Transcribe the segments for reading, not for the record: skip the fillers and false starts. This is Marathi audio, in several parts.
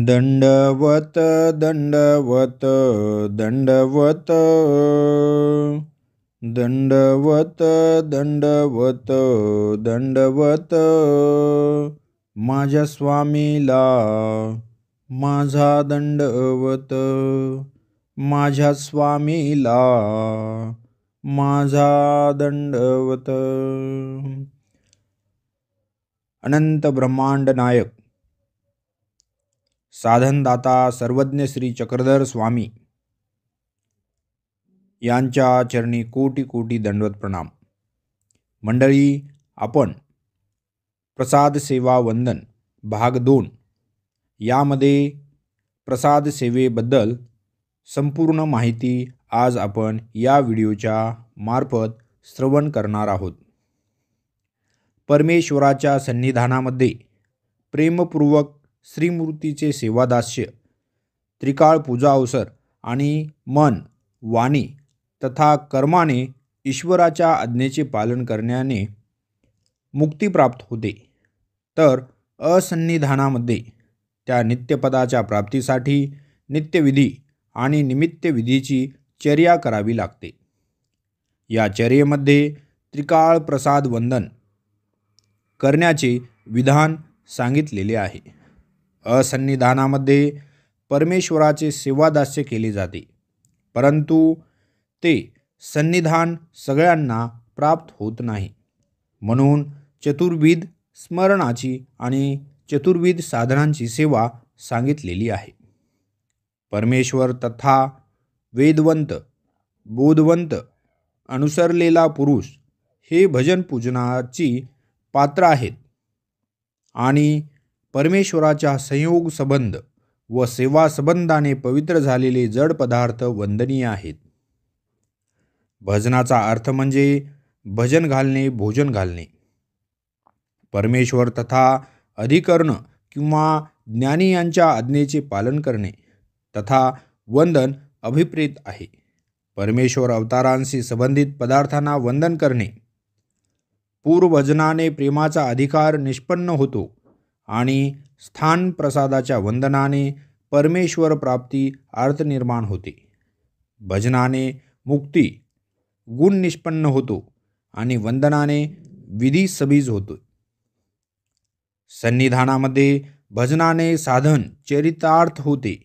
दंडवत दंडवत दंडवत दंडवत दंडवत दंडवत माझ्या स्वामीला माझा दंडवत, माझ्या स्वामीला माझा दंडवत. अनंत ब्रह्मांड नायक साधनदाता सर्वज्ञ श्री चक्रधर स्वामी यांच्या चरणी कोटी कोटी दंडवत प्रणाम. मंडळी, आपण प्रसाद सेवा वंदन भाग 2 यामध्ये प्रसाद सेवेबद्दल संपूर्ण माहिती आज आपण या व्हिडिओच्या मार्फत श्रवण करणार आहोत. परमेश्वराच्या सन्निधानामध्ये प्रेमपूर्वक श्रीमूर्तीचे सेवादास्य, त्रिकाळ पूजा अवसर आणि मन, वाणी तथा कर्माने ईश्वराच्या आज्ञेचे पालन करण्याने मुक्ती प्राप्त होते. तर असन्निधानामध्ये त्या नित्यपदाच्या प्राप्तीसाठी नित्यविधी आणि निमित्तविधीची चर्या करावी लागते. या चर्येमध्ये त्रिकाळ प्रसाद वंदन करण्याचे विधान सांगितलेले आहे. असन्निधानामध्ये परमेश्वराचे सेवादास्य केले जाते, परंतु ते सन्निधान सगळ्यांना प्राप्त होत नाही. म्हणून चतुर्विध स्मरणाची आणि चतुर्विध साधनांची सेवा सांगितलेली आहे. परमेश्वर तथा वेदवंत बोधवंत अनुसरलेला पुरुष हे भजन पूजनाची पात्र आहेत आणि परमेश्वराच्या संयोग संबंध व सेवा संबंधाने पवित्र झालेले जड पदार्थ वंदनीय आहेत. भजनाचा अर्थ म्हणजे भजन घालणे, भोजन घालणे. परमेश्वर तथा अधिकरण किंवा ज्ञानी यांच्या आज्ञेचे पालन करणे तथा वंदन अभिप्रेत आहे. परमेश्वर अवतारांशी संबंधित पदार्थांना वंदन करणे. पूर्वभजनाने प्रेमाचा अधिकार निष्पन्न होतो आणि स्थान प्रसादाच्या वंदनाने परमेश्वर प्राप्ती अर्थ निर्माण होते. भजनाने मुक्ती गुण निष्पन्न होतो आणि वंदनाने विधी सबीज होतो. सन्निधानामध्ये भजनाने साधन चरितार्थ होते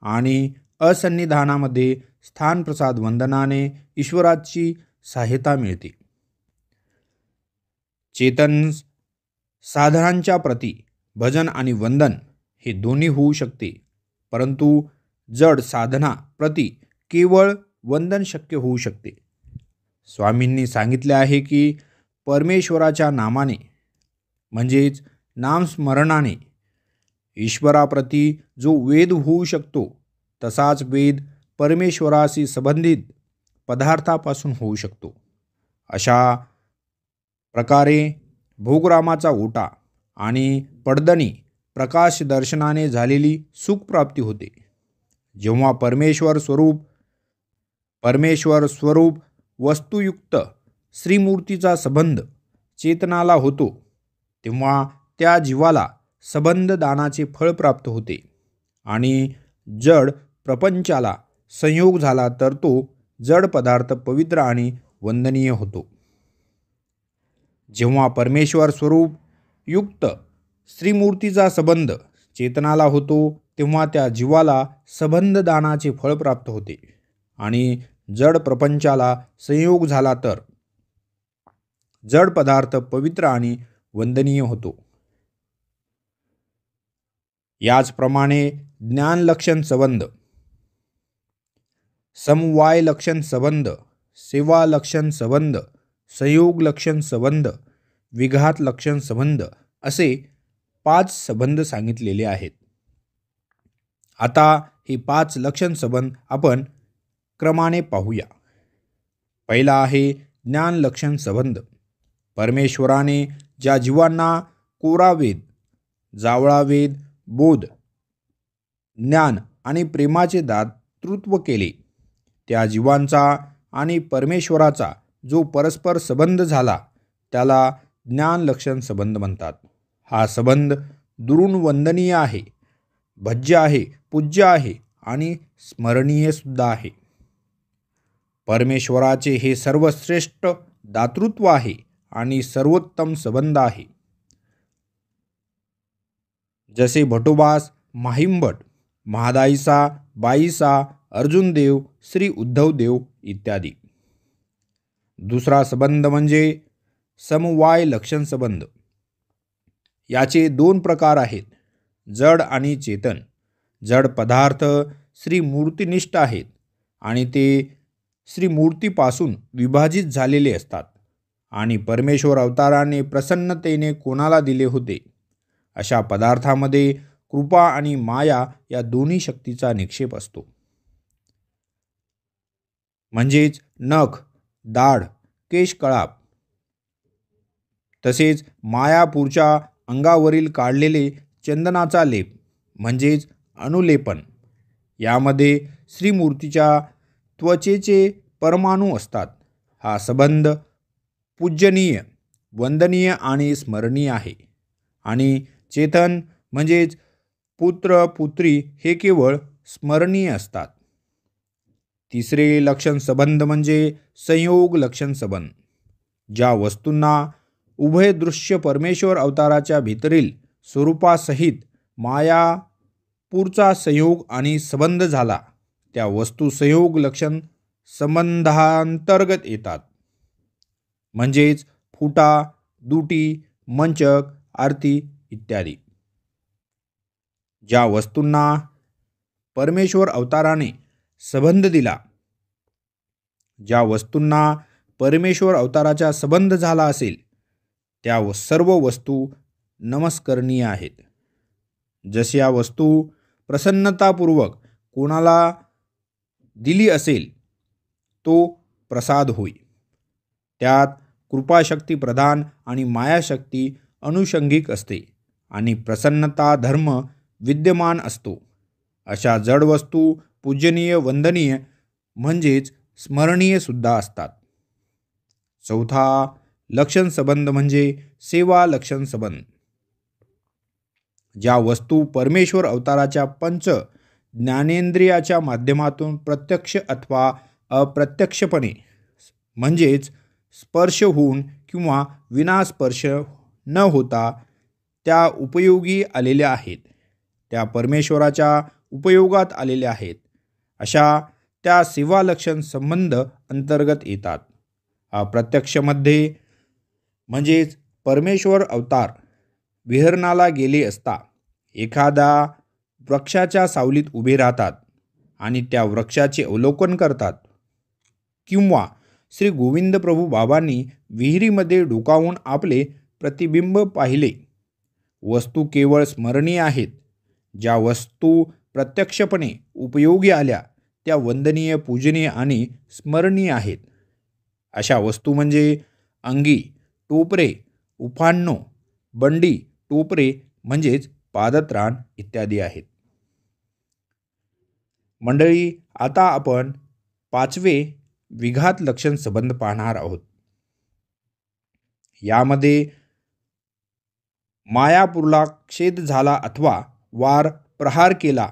आणि असन्निधानामध्ये स्थान प्रसाद वंदनाने ईश्वराची सहायता मिळते. चेतन साधनांच्या प्रती भजन आणि वंदन हे दोन्ही होऊ शकते, परंतु जड साधना प्रती केवळ वंदन शक्य होऊ शकते. स्वामींनी सांगितले आहे की परमेश्वराच्या नामाने म्हणजेच नामस्मरणाने ईश्वराप्रती जो वेद होऊ शकतो, तसाच वेद परमेश्वराशी संबंधित पदार्थापासून होऊ शकतो. अशा प्रकारे भोगरामाचा ओटा आणि पडदणी प्रकाश दर्शनाने झालेली सुखप्राप्ती होते. जेव्हा परमेश्वर स्वरूप वस्तुयुक्त श्रीमूर्तीचा संबंध चेतनाला होतो, तेव्हा त्या जीवाला संबंध दानाचे फळ प्राप्त होते आणि जड प्रपंचाला संयोग झाला तर तो जड पदार्थ पवित्र आणि वंदनीय होतो. जेव्हा परमेश्वर स्वरूप युक्त श्रीमूर्तीचा संबंध चेतनाला होतो, तेव्हा त्या जीवाला संबंध दानाचे फळ प्राप्त होते आणि जड प्रपंचाला संयोग झाला तर जड पदार्थ पवित्र आणि वंदनीय होतो. याचप्रमाणे ज्ञान लक्षण संबंध, समवाय लक्षण संबंध, सेवा लक्षण संबंध, संयोग लक्षण संबंध, विघात लक्षण संबंध असे 5 संबंध सांगितलेले आहेत. आता हे 5 लक्षण संबंध आपण क्रमाने पाहूया. पहिला आहे ज्ञान लक्षण संबंध. परमेश्वराने ज्या जीवांना कोरा वेद, जावळा वेद, बोध, ज्ञान आणि प्रेमाचे दातृत्व केले, त्या जीवांचा आणि परमेश्वराचा जो परस्पर संबंध झाला त्याला ज्ञान लक्षण संबंध म्हणतात. हा संबंध दुरून वंदनीय आहे. भज्य आहे, पूज्य आहे आणि स्मरणीय सुद्धा आहे. परमेश्वराचे हे सर्वश्रेष्ठ दातृत्व आहे आणि सर्वोत्तम संबंध आहे. जसे भटोबास माहिमभट, महादाईसा, बाईसा, अर्जुनदेव, श्री उद्धवदेव इत्यादी. दुसरा संबंध म्हणजे समवाय लक्षण संबंध. याचे दोन प्रकार आहेत, जड आणि चेतन. जड पदार्थ श्री मूर्तिनिष्ठ आहेत आणि ते श्री मूर्तीपासून विभाजित झालेले असतात आणि परमेश्वर अवताराने प्रसन्नतेने कोणाला दिले होते अशा पदार्थामध्ये कृपा आणि माया या दोन्ही शक्तीचा निक्षेप असतो. म्हणजेच नख, दाढ, केशकळाप तसेच मायापूरच्या अंगावरील काढलेले चंदनाचा लेप म्हणजेच अनुलेपन. यामध्ये श्रीमूर्तीच्या त्वचेचे परमाणू असतात. हा संबंध पूजनीय, वंदनीय आणि स्मरणीय आहे. आणि चेतन म्हणजेच पुत्र पुत्री हे केवळ स्मरणीय असतात. तिसरे लक्षण संबंध म्हणजे संयोग लक्षण संबंध. ज्या वस्तूंना उभय दृश्य परमेश्वर अवताराच्या भीतरील स्वरूपासहित मायापूरचा संयोग आणि संबंध झाला त्या वस्तू संयोग लक्षण संबंधांतर्गत येतात. म्हणजेच फुटा, दुटी, मंचक, आरती इत्यादी. ज्या वस्तूंना परमेश्वर अवताराने संबंध दिला, ज्या वस्तूंना परमेश्वर अवताराचा संबंध झाला असेल त्या सर्व वस्तू नमस्करणीय आहेत. जशा वस्तू प्रसन्नतापूर्वक कोणाला दिली असेल तो प्रसाद होय. त्यात कृपाशक्ती प्रधान आणि मायाशक्ती अनुषंगिक असते आणि प्रसन्नता धर्म विद्यमान असतो. अशा जड वस्तू पूजनीय, वंदनीय म्हणजेच स्मरणीय सुद्धा असतात. चौथा लक्षण संबंध म्हणजे सेवा लक्षण संबंध. ज्या वस्तू परमेश्वर अवताराच्या पंच ज्ञानेंद्रियाच्या माध्यमातून प्रत्यक्ष अथवा अप्रत्यक्षपणे म्हणजेच स्पर्श होऊन किंवा विनास्पर्श न होता त्या उपयोगी आलेल्या आहेत, त्या परमेश्वराच्या उपयोगात आलेल्या आहेत, अशा त्या सेवालक्षण संबंध अंतर्गत येतात. अप्रत्यक्षमध्ये म्हणजेच परमेश्वर अवतार विहरणाला गेले असता एखाद्या वृक्षाच्या सावलीत उभे राहतात आणि त्या वृक्षाचे अवलोकन करतात, किंवा श्री गोविंद प्रभू बाबांनी विहिरीमध्ये डोकावून आपले प्रतिबिंब पाहिले. वस्तू केवळ स्मरणीय आहेत. ज्या वस्तू प्रत्यक्षपणे उपयोगी आल्या त्या वंदनीय, पूजनीय आणि स्मरणीय आहेत. अशा वस्तू म्हणजे अंगी, टोपरे, उफाणणो, बंडी, टोपरे म्हणजेच पादत्राण इत्यादी आहेत. मंडळी, आता आपण पाचवे विघात लक्षण संबंध पाहणार आहोत. यामध्ये मायापूरला छेद झाला अथवा वार प्रहार केला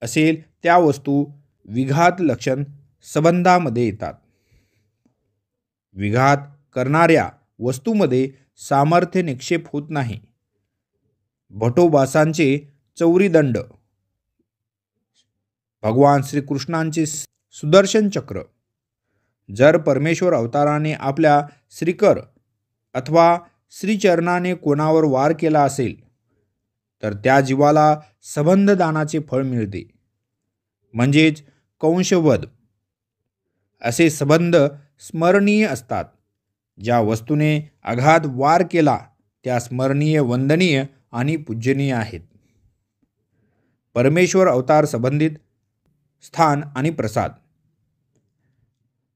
असेल त्या वस्तू विघात लक्षण संबंधामध्ये येतात. विघात करणाऱ्या वस्तूमध्ये सामर्थ्य निक्षेप होत नाही. भटोबासांचे चौरीदंड, भगवान श्रीकृष्णांचे सुदर्शन चक्र, जर परमेश्वर अवताराने आपल्या श्रीकर अथवा श्रीचरणाने कोणावर वार केला असेल तर त्या जीवाला संबंधदानाचे फळ मिळते. म्हणजेच कंशवध. असे संबंध स्मरणीय असतात. ज्या वस्तूने अगाध वार केला त्या स्मरणीय, वंदनीय आणि पूजनीय आहेत. परमेश्वर अवतार संबंधित स्थान आणि प्रसाद.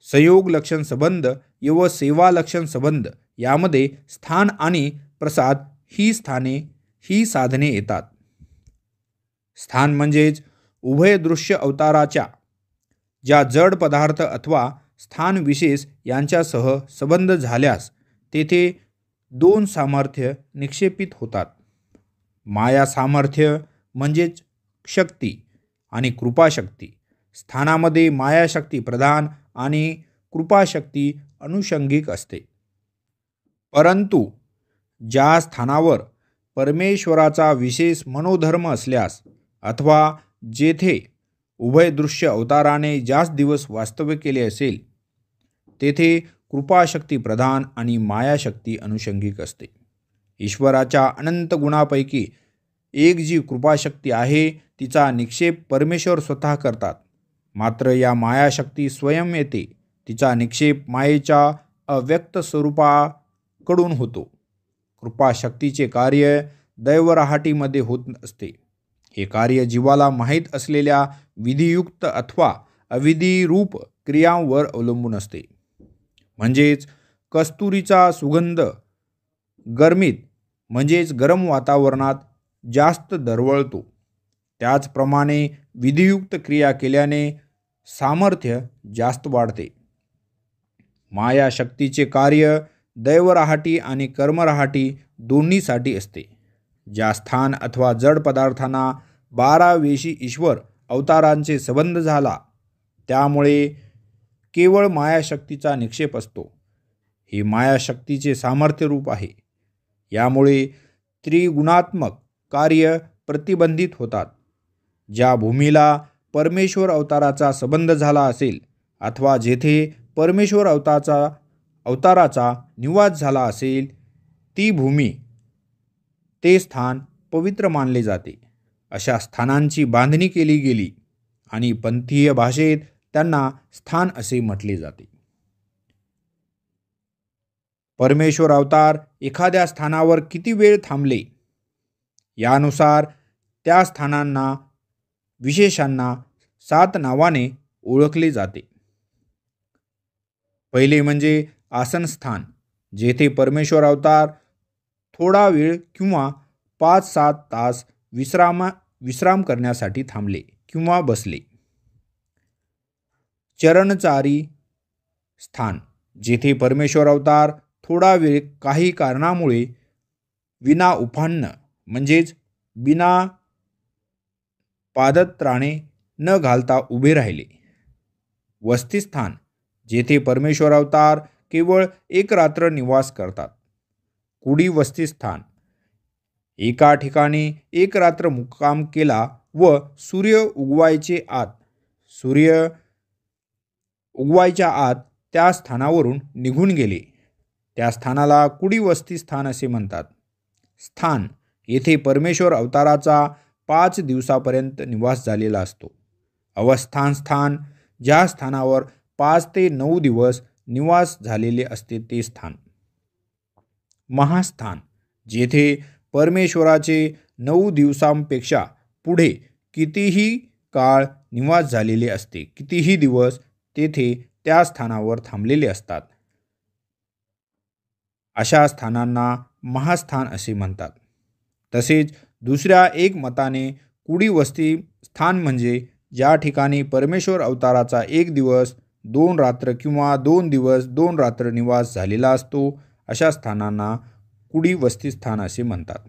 संयोग लक्षण संबंध व सेवा लक्षण संबंध यामध्ये स्थान आणि प्रसाद ही साधने येतात. स्थान म्हणजेच उभय दृश्य अवताराच्या ज्या जड पदार्थ अथवा स्थान विशेष यांच्यासह संबंध झाल्यास तेथे दोन सामर्थ्य निक्षेपित होतात. माया सामर्थ्य म्हणजेच शक्ती आणि कृपाशक्ती स्थानामध्ये मायाशक्ती प्रधान आणि कृपाशक्ती अनुषंगिक असते. परंतु ज्या स्थानावर परमेश्वराचा विशेष मनोधर्म असल्यास अथवा जेथे उभयदृश्य अवताराने जास्त दिवस वास्तव्य केले असेल तेथे कृपाशक्ती प्रधान आणि मायाशक्ती अनुषंगिक असते. ईश्वराच्या अनंत गुणापैकी एक जी कृपाशक्ती आहे तिचा निक्षेप परमेश्वर स्वतः करतात. मात्र या मायाशक्ती स्वयं येते. तिचा निक्षेप मायेच्या अव्यक्त स्वरूपाकडून होतो. कृपाशक्तीचे कार्य दैवराहाटीमध्ये होत असते. हे कार्य जीवाला माहीत असलेल्या विधियुक्त अथवा अविधिरूप क्रियांवर अवलंबून असते. म्हणजेच कस्तुरीचा सुगंध गरमीत म्हणजेच गरम वातावरणात जास्त दरवळतो. त्याचप्रमाणे विधियुक्त क्रिया केल्याने सामर्थ्य जास्त वाढते. मायाशक्तीचे कार्य दैवराहाटी आणि कर्मराहाटी दोन्हीसाठी असते. ज्या स्थान अथवा जड पदार्थांना 12 वेशी ईश्वर अवतारांचे संबंध झाला त्यामुळे केवळ मायाशक्तीचा निक्षेप असतो. हे मायाशक्तीचे सामर्थ्य रूप आहे. यामुळे त्रिगुणात्मक कार्य प्रतिबंधित होतात. ज्या भूमीला परमेश्वर अवताराचा संबंध झाला असेल अथवा जेथे परमेश्वर अवताराचा निवास झाला असेल ती भूमी ते स्थान पवित्र मानले जाते. अशा स्थानांची बांधणी केली गेली आणि पंथीय भाषेत त्यांना स्थान असे म्हटले जाते. परमेश्वर अवतार एखाद्या स्थानावर किती वेळ थांबले यानुसार त्या स्थानांना विशेषांना 7 नावाने ओळखले जाते. पहिले म्हणजे आसनस्थान, जेथे परमेश्वर अवतार थोडा वेळ किंवा 5-7 तास विश्राम करण्यासाठी थांबले किंवा बसले. चरणचारी स्थान, जेथे परमेश्वर अवतार थोडा वेळ काही कारणामुळे विना उफाणं म्हणजेच बिना पादत्राणे न घालता उभे राहिले. वसतिस्थान, जेथे परमेश्वर अवतार केवळ 1 रात्र निवास करतात. कुडी वसतिस्थान, एका ठिकाणी 1 रात्र मुक्काम केला व सूर्य उगवायच्या आत त्या स्थानावरून निघून गेले त्या स्थानाला कुडी वसतिस्थान असे म्हणतात. स्थान, येथे परमेश्वर अवताराचा 5 दिवसापर्यंत निवास झालेला असतो. अवस्थान स्थान, ज्या स्थानावर 5 ते 9 दिवस निवास झालेले असते ते स्थान. महास्थान, जेथे परमेश्वराचे 9 दिवसांपेक्षा पुढे कितीही काळ निवास झालेले असते. कितीही दिवस तेथे त्या स्थानावर थांबलेले असतात. अशा स्थानांना महास्थान असे म्हणतात. तसेच दुसऱ्या एक मताने कुडी वस्ती स्थान म्हणजे ज्या ठिकाणी परमेश्वर अवताराचा 1 दिवस 2 रात्र किंवा 2 दिवस 2 रात्र निवास झालेला असतो. अशा स्थानांना कुडी वसतिस्थान असे म्हणतात.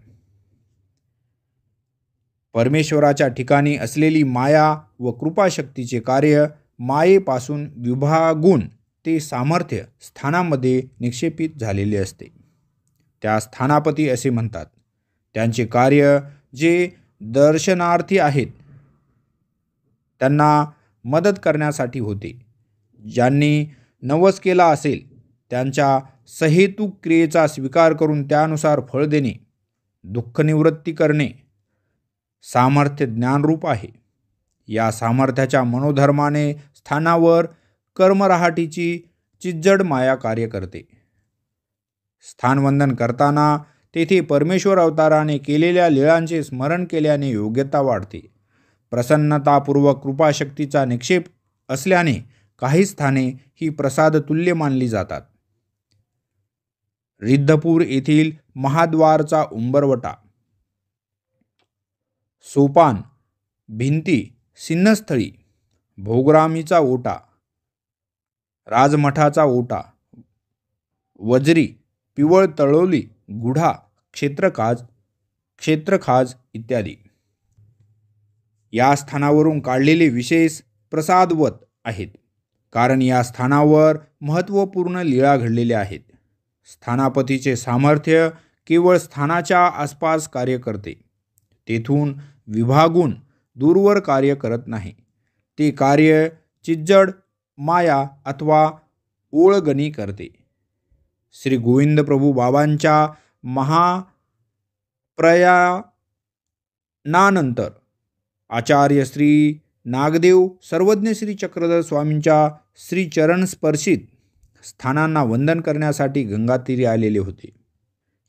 परमेश्वराच्या ठिकाणी असलेली माया व कृपाशक्तीचे कार्य मायेपासून विभागून ते सामर्थ्य स्थानामध्ये निक्षेपित झालेले असते. त्या स्थानापती असे म्हणतात. त्यांचे कार्य जे दर्शनार्थी आहेत त्यांना मदत करण्यासाठी होते. ज्यांनी नवस केला असेल त्यांच्या सहेतुक क्रियेचा स्वीकार करून त्यानुसार फळ देणे, दुःखनिवृत्ती करणे सामर्थ्य ज्ञानरूप आहे. या सामर्थ्याच्या मनोधर्माने स्थानावर कर्मराहाटीची चिज्जड माया कार्य करते. स्थानवंदन करताना तेथे परमेश्वर अवताराने केलेल्या लीळांचे स्मरण केल्याने योग्यता वाढते. प्रसन्नतापूर्वक कृपाशक्तीचा निक्षेप असल्याने काही स्थाने ही प्रसादतुल्य मानली जातात. रिद्धपूर येथील महाद्वारचा उंबरवटा, सोपान, भिंती, सिंहस्थळी, भोगरामीचा ओटा, राजमठाचा ओटा, वजरी, पिवळ तळोली, गुढा, क्षेत्रखाज इत्यादी. या स्थानावरून काढलेले विशेष प्रसादवत आहेत, कारण या स्थानावर महत्त्वपूर्ण लीळा घडलेल्या आहेत. स्थानापतीचे सामर्थ्य केवळ स्थानाच्या आसपास कार्य करते, तेथून विभागून दूरवर कार्य करत नाही. ते कार्य चिज्जड, माया अथवा ओळगणी करते. श्री गोविंद प्रभू बाबांच्या महाप्रयाणानंतर आचार्य श्री नागदेव सर्वज्ञ श्री चक्रधर स्वामींच्या श्री चरण स्पर्शित स्थानांना वंदन करण्यासाठी गंगातीरी आलेले होते.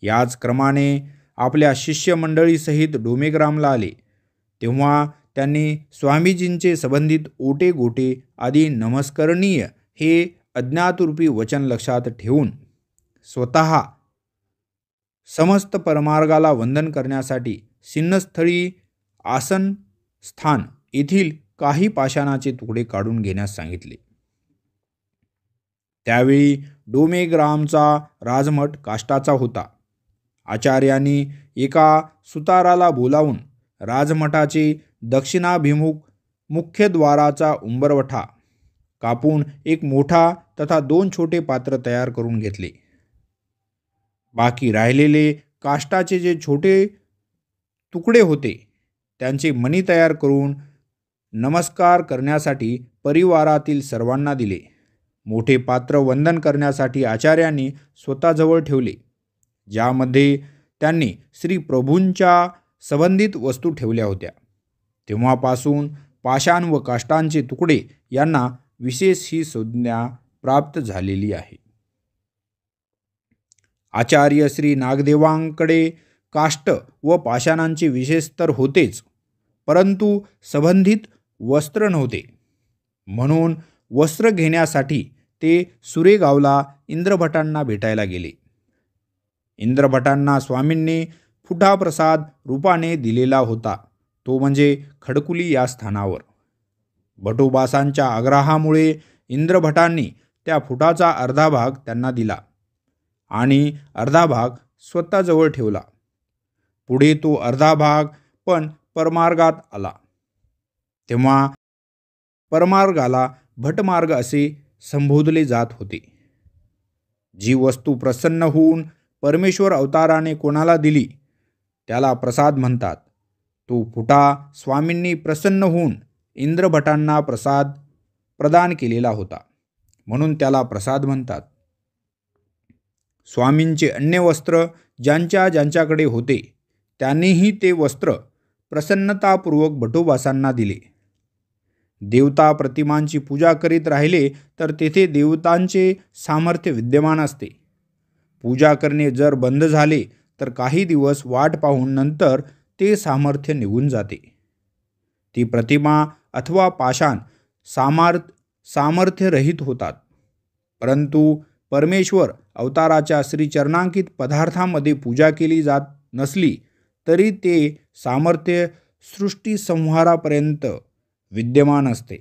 याच क्रमाने आपल्या शिष्यमंडळीसहित डोमेग्रामला आले. तेव्हा त्यांनी स्वामीजींचे संबंधित ओटे गोटे आदी नमस्करणीय हे अज्ञातरूपी वचन लक्षात ठेवून स्वतः समस्त परमार्गाला वंदन करण्यासाठी सिन्नस्थळी आसन स्थान येथील काही पाषाणाचे तुकडे काढून घेण्यास सांगितले. त्यावेळी डोमेग्रामचा राजमठ काष्टाचा होता. आचार्यांनी एका सुताराला बोलावून राजमठाचे दक्षिणाभिमुख मुख्यद्वाराचा उंबरवठा कापून एक मोठा तथा 2 छोटे पात्र तयार करून घेतले. बाकी राहिलेले काष्टाचे जे छोटे तुकडे होते त्यांचे मणी तयार करून नमस्कार करण्यासाठी परिवारातील सर्वांना दिले. मोठे पात्र वंदन करण्यासाठी आचार्यांनी स्वतःजवळ ठेवले, ज्यामध्ये त्यांनी श्री प्रभूंच्या संबंधित वस्तू ठेवल्या होत्या. तेव्हापासून पाषाण व काष्टांचे तुकडे यांना विशेष ही संज्ञा प्राप्त झालेली आहे. आचार्य श्री नागदेवांकडे काष्ट व पाषाणांचे विशेष तर होतेच, परंतु संबंधित वस्त्र नव्हते. म्हणून वस्त्र घेण्यासाठी ते सुरेगावला इंद्रभटांना भेटायला गेले. इंद्रभटांना स्वामींनी फुटाप्रसाद रूपाने दिलेला होता, तो म्हणजे खडकुली या स्थानावर. भटोबासांच्या आग्रहामुळे इंद्रभटांनी त्या फुटाचा अर्धा भाग त्यांना दिला आणि अर्धा भाग स्वतःजवळ ठेवला. पुढे तो अर्धा भाग पण परमार्गात आला. तेव्हा परमार्गाला भटमार्ग असे संबोधले जात होते. जी वस्तू प्रसन्न होऊन परमेश्वर अवताराने कोणाला दिली त्याला प्रसाद म्हणतात. तो फुटा स्वामींनी प्रसन्न होऊन इंद्रभटांना प्रदान केलेला होता, म्हणून त्याला प्रसाद म्हणतात. स्वामींचे अन्य वस्त्र ज्यांच्याकडे होते त्यांनीही ते वस्त्र प्रसन्नतापूर्वक भटोबासांना दिले. देवता प्रतिमांची पूजा करीत राहिले तर तेथे देवतांचे सामर्थ्य विद्यमान असते. पूजा करणे जर बंद झाले तर काही दिवस वाट पाहून नंतर ते सामर्थ्य निघून जाते. ती प्रतिमा अथवा पाषाण सामर्थ्यरहित होतात. परंतु परमेश्वर अवताराच्या श्रीचरणांकित पदार्थामध्ये पूजा केली जात नसली तरी ते सामर्थ्य सृष्टीसंहारापर्यंत विद्यमान असते.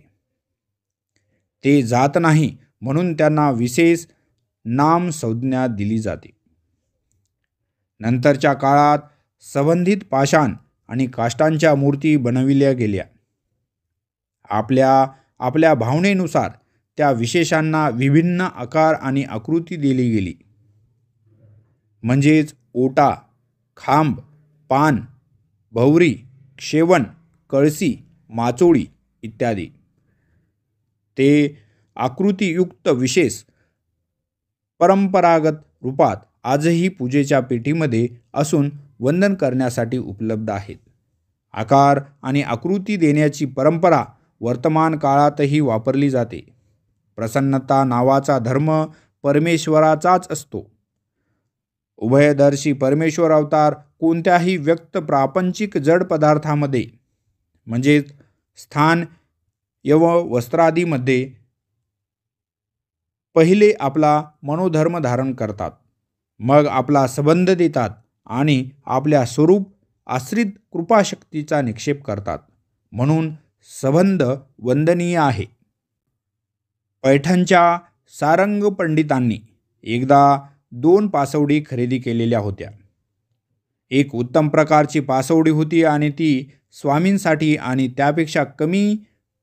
ते जात नाही, म्हणून त्यांना विशेष नाम संज्ञा दिली जाते. नंतरच्या काळात संबंधित पाषाण आणि काष्टांच्या मूर्ती बनविल्या गेल्या. आपल्या भावनेनुसार त्या विशेषांना विभिन्न आकार आणि आकृती दिली गेली. म्हणजेच ओटा, खांब, पान, भवरी, शेवण, कळसी, माचोळी इत्यादी. ते आकृतीयुक्त विशेष परंपरागत रूपात आजही पूजेच्या पेटीमध्ये असून वंदन करण्यासाठी उपलब्ध आहेत. आकार आणि आकृती देण्याची परंपरा वर्तमान काळातही वापरली जाते. प्रसन्नता नावाचा धर्म परमेश्वराचाच असतो. उभयदर्शी परमेश्वर अवतार कोणत्याही व्यक्त प्रापंचिक जड पदार्थामध्ये म्हणजेच स्थान यव वस्त्रादीमध्ये पहिले आपला मनोधर्म धारण करतात, मग आपला संबंध देतात आणि आपल्या स्वरूप आश्रित कृपाशक्तीचा निक्षेप करतात. म्हणून संबंध वंदनीय आहे. पैठणच्या सारंग पंडितांनी एकदा 2 पासवडी खरेदी केलेल्या होत्या. एक उत्तम प्रकारची पासवडी होती आणि ती स्वामींसाठी आणि त्यापेक्षा कमी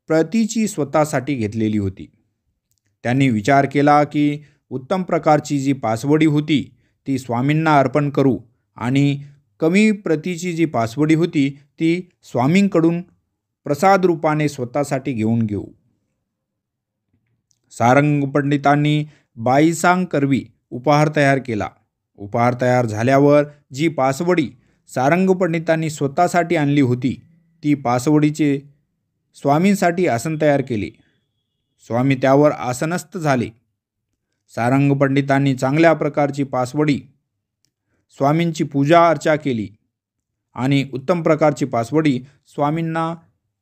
प्रतीची स्वतःसाठी घेतलेली होती. त्यांनी विचार केला की उत्तम प्रकारची जी पासवडी होती ती स्वामींना अर्पण करू आणि कमी प्रतीची जी पासवडी होती ती स्वामींकडून प्रसाद रूपाने स्वतःसाठी घेऊन घेऊ. सारंग पंडितांनी बाईसांग करवी उपहार तयार केला. उपहार तयार झाल्यावर जी पासवडी सारंग पंडितांनी स्वतःसाठी आणली होती ती पासवडीचे स्वामींसाठी आसन तयार केले. स्वामी त्यावर आसनस्थ झाले. सारंग पंडितांनी चांगल्या प्रकारची पासवडी स्वामींची पूजा अर्चा केली आणि उत्तम प्रकारची पासवडी स्वामींना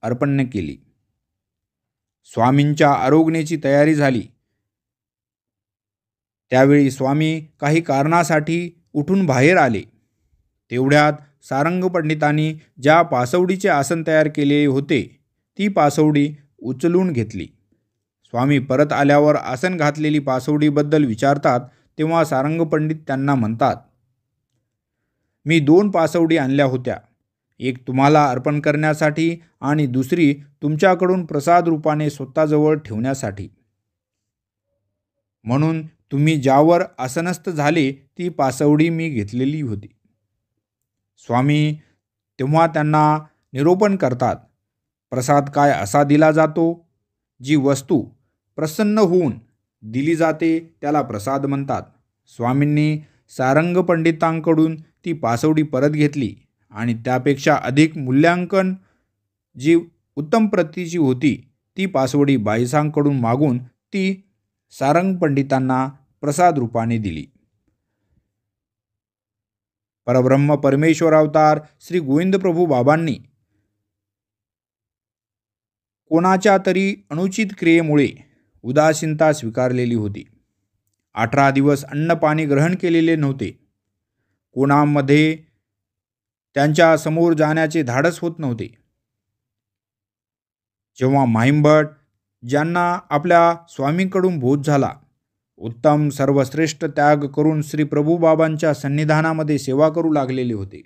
अर्पण केली. स्वामींच्या आरोग्याची तयारी झाली. त्यावेळी स्वामी काही कारणासाठी उठून बाहेर आले. तेवढ्यात सारंग पंडितांनी ज्या पासवडीचे आसन तयार केले होते ती पासवडी उचलून घेतली. स्वामी परत आल्यावर आसन घातलेली पासवडीबद्दल विचारतात तेव्हा सारंग पंडित त्यांना म्हणतात, मी 2 पासवडी आणल्या होत्या. एक तुम्हाला अर्पण करण्यासाठी आणि दुसरी तुमच्याकडून प्रसाद रूपाने स्वतःजवळ ठेवण्यासाठी. म्हणून तुम्ही ज्यावर आसनस्थ झाले ती पासवडी मी घेतलेली होती. स्वामी तेव्हा त्यांना निरूपण करतात, प्रसाद काय असा दिला जातो? जी वस्तू प्रसन्न होऊन दिली जाते त्याला प्रसाद म्हणतात. स्वामींनी सारंग पंडितांकडून ती पासवडी परत घेतली आणि त्यापेक्षा अधिक मूल्यांकन जी उत्तम प्रतीची होती ती पासवडी बाईसांकडून मागून ती सारंग पंडितांना प्रसाद रूपाने दिली. परब्रह्म परमेश्वर अवतार श्री गोविंद प्रभू बाबांनी कोणाच्या तरी अनुचित क्रियेमुळे उदासीनता स्वीकारलेली होती. 18 दिवस अन्न पाणी ग्रहण केलेले नव्हते. कोणामध्ये त्यांच्या समोर जाण्याचे धाडस होत नव्हते. जेव्हा माहिमभट ज्यांना आपल्या स्वामींकडून बोध झाला, उत्तम सर्वश्रेष्ठ त्याग करून श्री प्रभू बाबांच्या सन्निधानामध्ये सेवा करू लागलेले होते.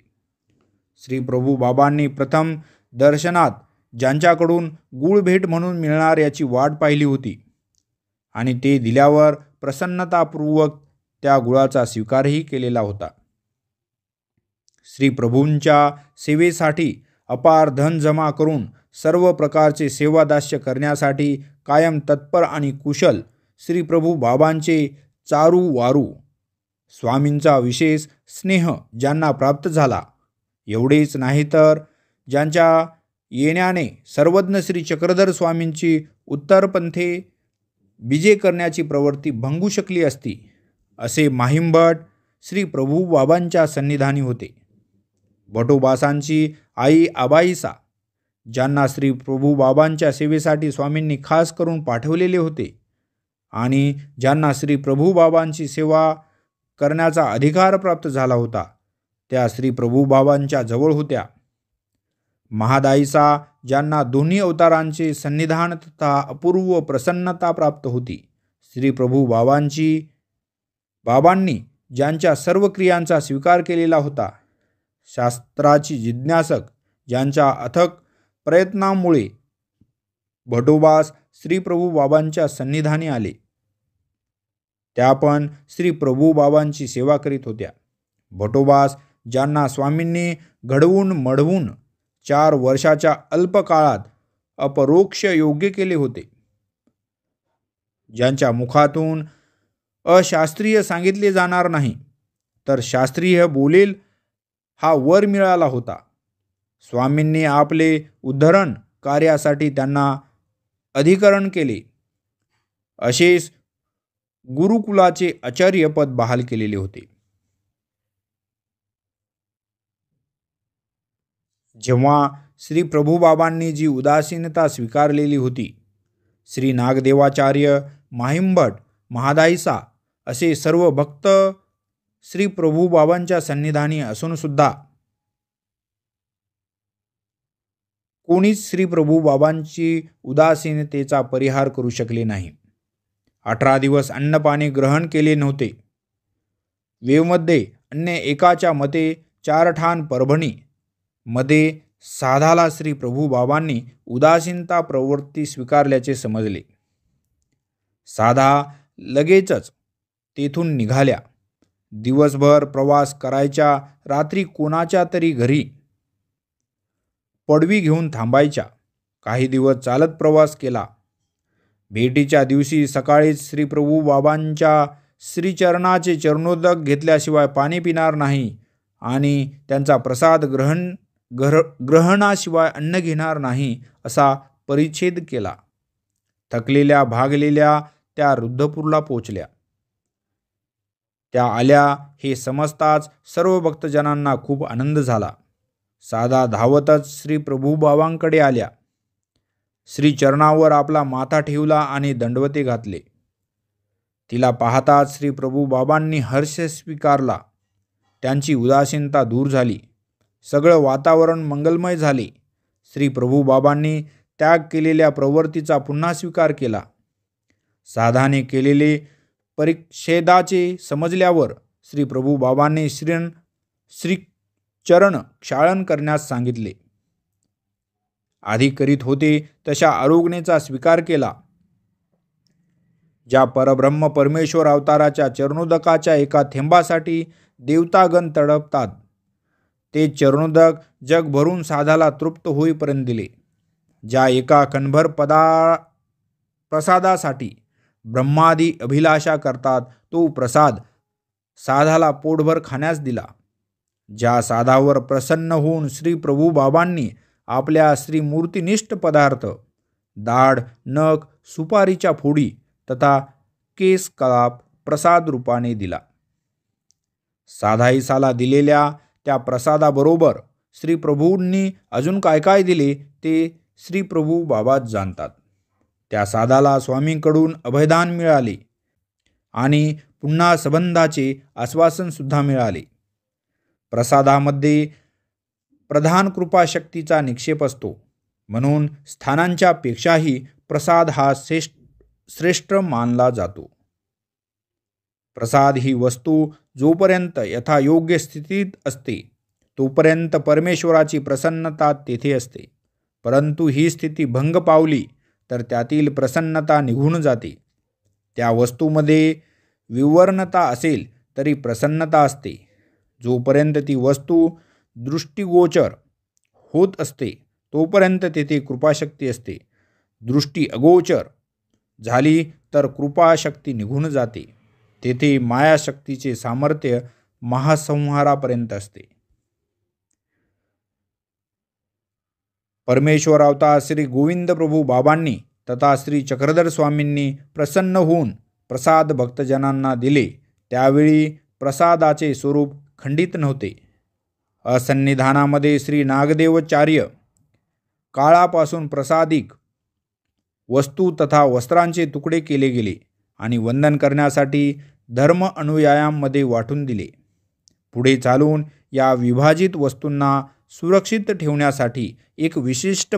श्री प्रभू बाबांनी प्रथम दर्शनात ज्यांच्याकडून गुळ भेट म्हणून मिळणार याची वाट पाहिली होती आणि ते दिल्यावर प्रसन्नतापूर्वक त्या गुळाचा स्वीकारही केलेला होता. श्री प्रभूंच्या सेवेसाठी अपार धन जमा करून सर्व प्रकारचे सेवादास्य करण्यासाठी कायम तत्पर आणि कुशल श्री प्रभू बाबांचे चारू वारू स्वामींचा विशेष स्नेह ज्यांना प्राप्त झाला. एवढेच नाही तर ज्यांच्या येण्याने सर्वज्ञ श्री चक्रधर स्वामींची उत्तरपंथे विजय करण्याची प्रवृत्ती भंगू शकली असती, असे माहिमभट श्री प्रभू बाबांच्या सन्निधानी होते. भटोबासांची आई आबाईसा ज्यांना श्री प्रभू बाबांच्या सेवेसाठी स्वामींनी खास करून पाठवलेले होते आणि ज्यांना श्री प्रभू बाबांची सेवा करण्याचा अधिकार प्राप्त झाला होता, त्या श्री प्रभू बाबांच्या जवळ होत्या. महादाईसा ज्यांना दोन्ही अवतारांचे सन्निधान तथा अपूर्व प्रसन्नता प्राप्त होती. श्री प्रभू बाबांनी ज्यांच्या सर्व क्रियांचा स्वीकार केलेला होता. शास्त्राची जिज्ञासक ज्यांच्या अथक प्रयत्नांमुळे भटोबास श्री प्रभू बाबांच्या सन्निधानी आले, त्या पण श्री प्रभू बाबांची सेवा करीत होत्या. भटोबास ज्यांना स्वामींनी घडवून मढवून 4 वर्षाच्या अल्प काळात अपरोक्ष योग्य केले होते, ज्यांच्या मुखातून अशास्त्रीय सांगितले जाणार नाही तर शास्त्रीय बोलेल हा वर मिळाला होता. स्वामींनी आपले उद्धरण कार्यासाठी त्यांना अधिकरण केले. असेच गुरुकुलाचे आचार्यपद बहाल केलेले होते. जेव्हा श्री प्रभू बाबांनी जी उदासीनता स्वीकारलेली होती, श्री नागदेवाचार्य, माहिमभट, महादाईसा असे सर्व भक्त श्री प्रभू बाबांच्या सन्निधानी असून सुद्धा कोणीच श्री प्रभू बाबांची उदासीनतेचा परिहार करू शकले नाही. 18 दिवस अन्नपाणी ग्रहण केले नव्हते. वेवमध्ये अन्य एकाच्या मते चारठाण परभणी मध्ये साधाला श्री प्रभू बाबांनी उदासीनता प्रवृत्ती स्वीकारल्याचे समजले. साधा लगेचच तेथून निघाल्या. दिवसभर प्रवास करायच्या, रात्री कोणाच्या तरी घरी पडवी घेऊन थांबायच्या. काही दिवस चालत प्रवास केला. भेटीच्या दिवशी सकाळीच श्री प्रभू बाबांच्या श्रीचरणाचे चरणोदक घेतल्याशिवाय पाणी पिणार नाही आणि त्यांचा प्रसाद ग्रहणाशिवाय अन्न घेणार नाही असा परिच्छेद केला. थकलेल्या भागलेल्या त्या रुद्धपूरला पोचल्या. त्या आल्या हे समजताच सर्व भक्तजनांना खूप आनंद झाला. साधा धावतच श्री प्रभू बाबांकडे आल्या. श्री चरणावर आपला माथा ठेवला आणि दंडवते घातले. तिला पाहताच श्री प्रभू बाबांनी हर्ष स्वीकारला. त्यांची उदासीनता दूर झाली. सगळं वातावरण मंगलमय झाले. श्री प्रभू बाबांनी त्याग केलेल्या प्रवृत्तीचा पुन्हा स्वीकार केला. साधाने केलेले परिच्छेदाचे समजल्यावर श्री प्रभू बाबांनी श्री चरण क्षालन करण्यास सांगितले. आधी करीत होते तशा आरोग्याचा स्वीकार केला. ज्या परब्रह्म परमेश्वर अवताराच्या चरणोदकाच्या एका थेंबासाठी देवतागण तडपतात, ते चरणोदक जगभरून साधाला तृप्त होईपर्यंत दिले. ज्या एका कणभर प्रसादासाठी ब्रह्मादी अभिलाषा करतात, तो प्रसाद साधाला पोटभर खाण्यास दिला. ज्या साधावर प्रसन्न होऊन श्री प्रभू बाबांनी आपल्या श्रीमूर्तिनिष्ठ पदार्थ, दाढ, नख, सुपारीच्या फोडी तथा केस कलाप प्रसाद रूपाने दिला. साधाईसाला दिलेल्या त्या प्रसादाबरोबर श्री प्रभूंनी अजून काय काय दिले ते श्री प्रभू बाबाच जाणतात. त्या साधाला स्वामींकडून अभयदान मिळाले आणि पुन्हा संबंधाचे आश्वासन सुद्धा मिळाले. प्रसादामध्ये प्रधान कृपाशक्तीचा निक्षेप असतो, म्हणून स्थानांच्या पेक्षाही प्रसाद हा श्रेष्ठ मानला जातो. प्रसाद ही वस्तू जोपर्यंत यथायोग्य स्थितीत असते तोपर्यंत परमेश्वराची प्रसन्नता तेथे असते. परंतु ही स्थिती भंग पावली तर त्यातील प्रसन्नता निघून जाते. त्या वस्तूमध्ये विवर्णता असेल तरी प्रसन्नता असते. जोपर्यंत ती वस्तू दृष्टीगोचर होत असते तोपर्यंत तेथे कृपाशक्ती असते. दृष्टी अगोचर झाली तर कृपाशक्ती निघून जाते. तेथे मायाशक्तीचे सामर्थ्य महासंहारापर्यंत असते. परमेश्वर अवतार श्री गोविंद प्रभू बाबांनी तथा श्री चक्रधर स्वामींनी प्रसन्न होऊन प्रसाद भक्तजनांना दिले. त्यावेळी प्रसादाचे स्वरूप खंडित नव्हते. असन्निधानामध्ये श्री नागदेवाचार्य काळापासून प्रसादिक वस्तू तथा वस्त्रांचे तुकडे केले गेले आणि वंदन करण्यासाठी धर्म अनुयायांमध्ये वाटून दिले. पुढे चालून या विभाजित वस्तूंना सुरक्षित ठेवण्यासाठी एक विशिष्ट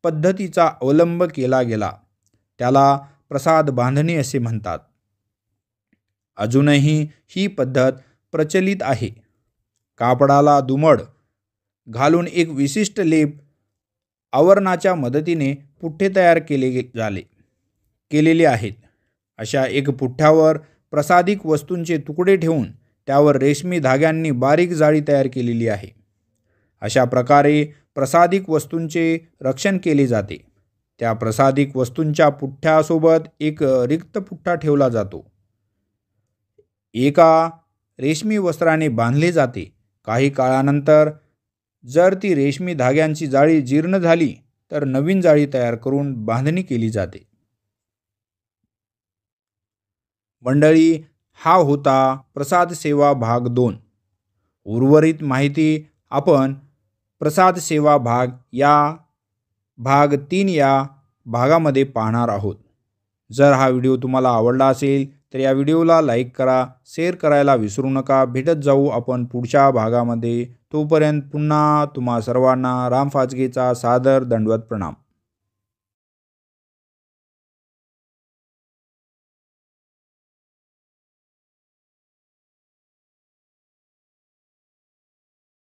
पद्धतीचा अवलंब केला गेला. त्याला प्रसाद बांधणी असे म्हणतात. अजूनही ही पद्धत प्रचलित आहे. कापडाला दुमड घालून एक विशिष्ट लेप आवरणाच्या मदतीने पुठ्ठे तयार केलेले आहेत. अशा एक पुठ्ठ्यावर प्रसादिक वस्तूंचे तुकडे ठेवून त्यावर रेशमी धाग्यांनी बारीक जाळी तयार केलेली आहे. अशा प्रकारे प्रसादिक वस्तूंचे रक्षण केले जाते. त्या प्रसादिक वस्तूंच्या पुठ्ठ्यासोबत एक रिक्त पुठ्ठा ठेवला जातो. एका रेशमी वस्त्राने बांधले जाते. काही काळानंतर जर ती रेशमी धाग्यांची जाळी जीर्ण झाली तर नवीन जाळी तयार करून बांधणी केली जाते. मंडळी, हा होता प्रसाद सेवा भाग 2. उर्वरित माहिती आपण प्रसाद सेवा भाग 3 या भागामध्ये पाहणार आहोत. जर हा व्हिडिओ तुम्हाला आवडला असेल तर या व्हिडिओला लाईक करा, शेअर करायला विसरू नका. भेटत जाऊ आपण पुढच्या भागामध्ये. तोपर्यंत पुन्हा तुम्हा सर्वांना राम फाजगेचा सादर दंडवत प्रणाम.